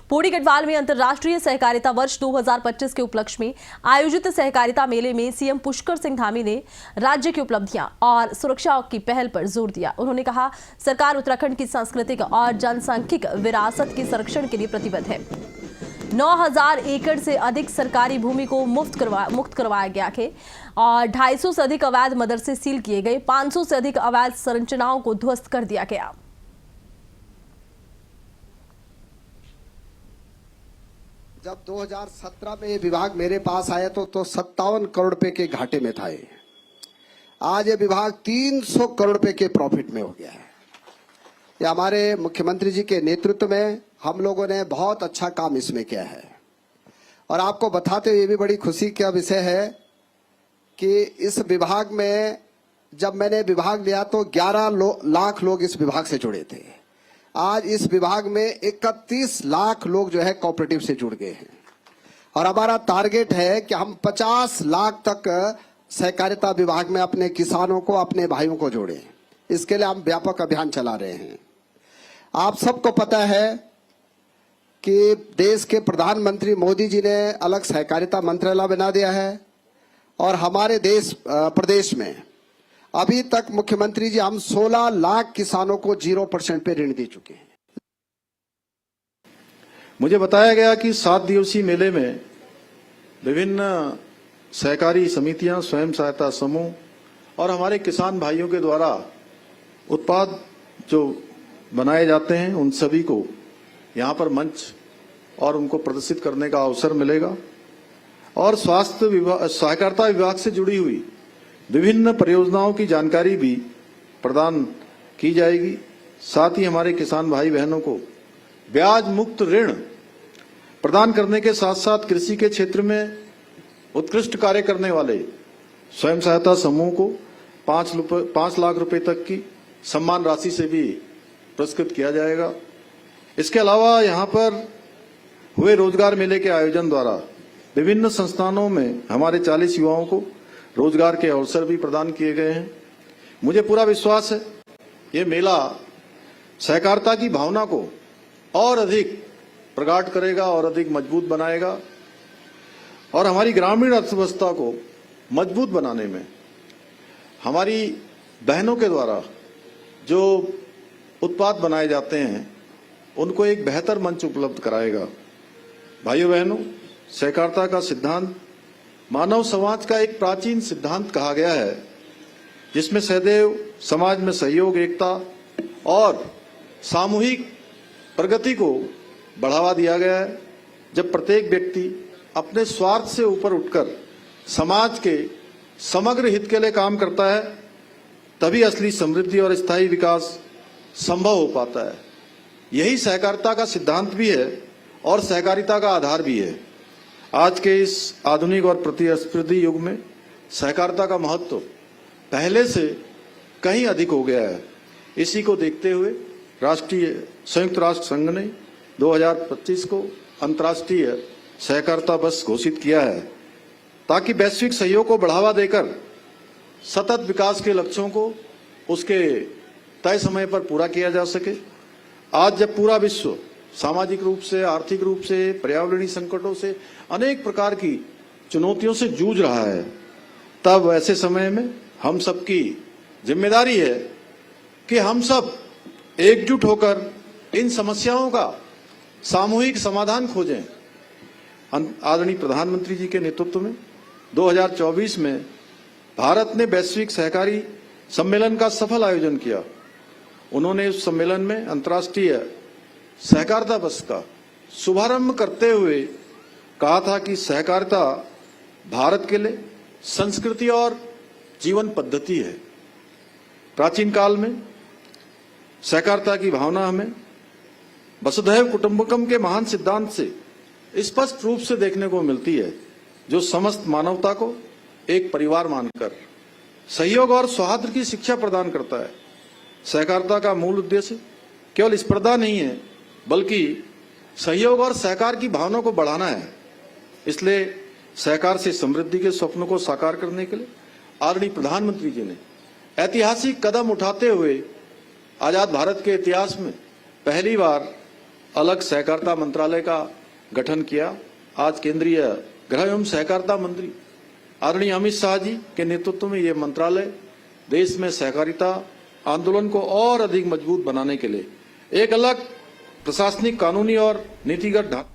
पौड़ी गढ़वाल में अंतर्राष्ट्रीय सहकारिता वर्ष 2025 के उपलक्ष्य में आयोजित सहकारिता मेले में सीएम पुष्कर सिंह धामी ने राज्य की उपलब्धियां और सुरक्षा की पहल पर जोर दिया। उन्होंने कहा, सरकार उत्तराखंड की सांस्कृतिक और जनसांख्यिक विरासत के संरक्षण के लिए प्रतिबद्ध है। 9000 एकड़ से अधिक सरकारी भूमि को मुक्त करवाया गया है और 250 से अधिक अवैध मदरसे सील किए गए। 500 से अधिक अवैध संरचनाओं को ध्वस्त कर दिया गया। जब 2017 में ये विभाग मेरे पास आया तो 57 करोड़ रुपए के घाटे में था। आज ये विभाग 300 करोड़ रुपए के प्रॉफिट में हो गया है। ये हमारे मुख्यमंत्री जी के नेतृत्व में हम लोगों ने बहुत अच्छा काम इसमें किया है। और आपको बताते हुए ये भी बड़ी खुशी का विषय है कि इस विभाग में जब मैंने विभाग लिया तो 11 लाख लोग इस विभाग से जुड़े थे। आज इस विभाग में 31 लाख लोग जो है कोऑपरेटिव से जुड़ गए हैं और हमारा टारगेट है कि हम 50 लाख तक सहकारिता विभाग में अपने किसानों को, अपने भाइयों को जोड़ें। इसके लिए हम व्यापक अभियान चला रहे हैं। आप सबको पता है कि देश के प्रधानमंत्री मोदी जी ने अलग सहकारिता मंत्रालय बना दिया है और हमारे प्रदेश में अभी तक मुख्यमंत्री जी हम 16 लाख किसानों को 0% पे ऋण दे चुके हैं। मुझे बताया गया कि 7 दिवसीय मेले में विभिन्न सहकारी समितियां, स्वयं सहायता समूह और हमारे किसान भाइयों के द्वारा उत्पाद जो बनाए जाते हैं उन सभी को यहां पर मंच और उनको प्रदर्शित करने का अवसर मिलेगा और स्वास्थ्य विभाग, सहकारिता विभाग से जुड़ी हुई विभिन्न परियोजनाओं की जानकारी भी प्रदान की जाएगी। साथ ही हमारे किसान भाई बहनों को ब्याज मुक्त ऋण प्रदान करने के साथ साथ कृषि के क्षेत्र में उत्कृष्ट कार्य करने वाले स्वयं सहायता समूह को 5 लाख रुपए तक की सम्मान राशि से भी पुरस्कृत किया जाएगा। इसके अलावा यहाँ पर हुए रोजगार मेले के आयोजन द्वारा विभिन्न संस्थानों में हमारे 40 युवाओं को रोजगार के अवसर भी प्रदान किए गए हैं। मुझे पूरा विश्वास है ये मेला सहकारिता की भावना को और अधिक प्रगाढ़ करेगा और अधिक मजबूत बनाएगा और हमारी ग्रामीण अर्थव्यवस्था को मजबूत बनाने में हमारी बहनों के द्वारा जो उत्पाद बनाए जाते हैं उनको एक बेहतर मंच उपलब्ध कराएगा। भाइयों बहनों, सहकारिता का सिद्धांत मानव समाज का एक प्राचीन सिद्धांत कहा गया है जिसमें सदैव समाज में सहयोग, एकता और सामूहिक प्रगति को बढ़ावा दिया गया है। जब प्रत्येक व्यक्ति अपने स्वार्थ से ऊपर उठकर समाज के समग्र हित के लिए काम करता है तभी असली समृद्धि और स्थायी विकास संभव हो पाता है। यही सहकारिता का सिद्धांत भी है और सहकारिता का आधार भी है। आज के इस आधुनिक और प्रतिस्पर्धी युग में सहकारिता का महत्व पहले से कहीं अधिक हो गया है। इसी को देखते हुए संयुक्त राष्ट्र संघ ने 2025 को अंतर्राष्ट्रीय सहकारिता वर्ष घोषित किया है ताकि वैश्विक सहयोग को बढ़ावा देकर सतत विकास के लक्ष्यों को उसके तय समय पर पूरा किया जा सके। आज जब पूरा विश्व सामाजिक रूप से, आर्थिक रूप से, पर्यावरणीय संकटों से, अनेक प्रकार की चुनौतियों से जूझ रहा है, तब ऐसे समय में हम सबकी जिम्मेदारी है कि हम सब एकजुट होकर इन समस्याओं का सामूहिक समाधान खोजें। आदरणीय प्रधानमंत्री जी के नेतृत्व में 2024 में भारत ने वैश्विक सहकारी सम्मेलन का सफल आयोजन किया। उन्होंने उस सम्मेलन में अंतर्राष्ट्रीय सहकारिता वर्ष का शुभारंभ करते हुए कहा था कि सहकारिता भारत के लिए संस्कृति और जीवन पद्धति है। प्राचीन काल में सहकारिता की भावना हमें वसुधैव कुटुंबकम के महान सिद्धांत से स्पष्ट रूप से देखने को मिलती है, जो समस्त मानवता को एक परिवार मानकर सहयोग और सौहार्द की शिक्षा प्रदान करता है। सहकारिता का मूल उद्देश्य केवल स्पर्धा नहीं है बल्कि सहयोग और सहकार की भावना को बढ़ाना है। इसलिए सहकार से समृद्धि के स्वप्न को साकार करने के लिए आदरणीय प्रधानमंत्री जी ने ऐतिहासिक कदम उठाते हुए आजाद भारत के इतिहास में पहली बार अलग सहकारिता मंत्रालय का गठन किया। आज केंद्रीय गृह एवं सहकारिता मंत्री आदरणीय अमित शाह जी के नेतृत्व में ये मंत्रालय देश में सहकारिता आंदोलन को और अधिक मजबूत बनाने के लिए एक अलग प्रशासनिक, कानूनी और नीतिगत ढांचा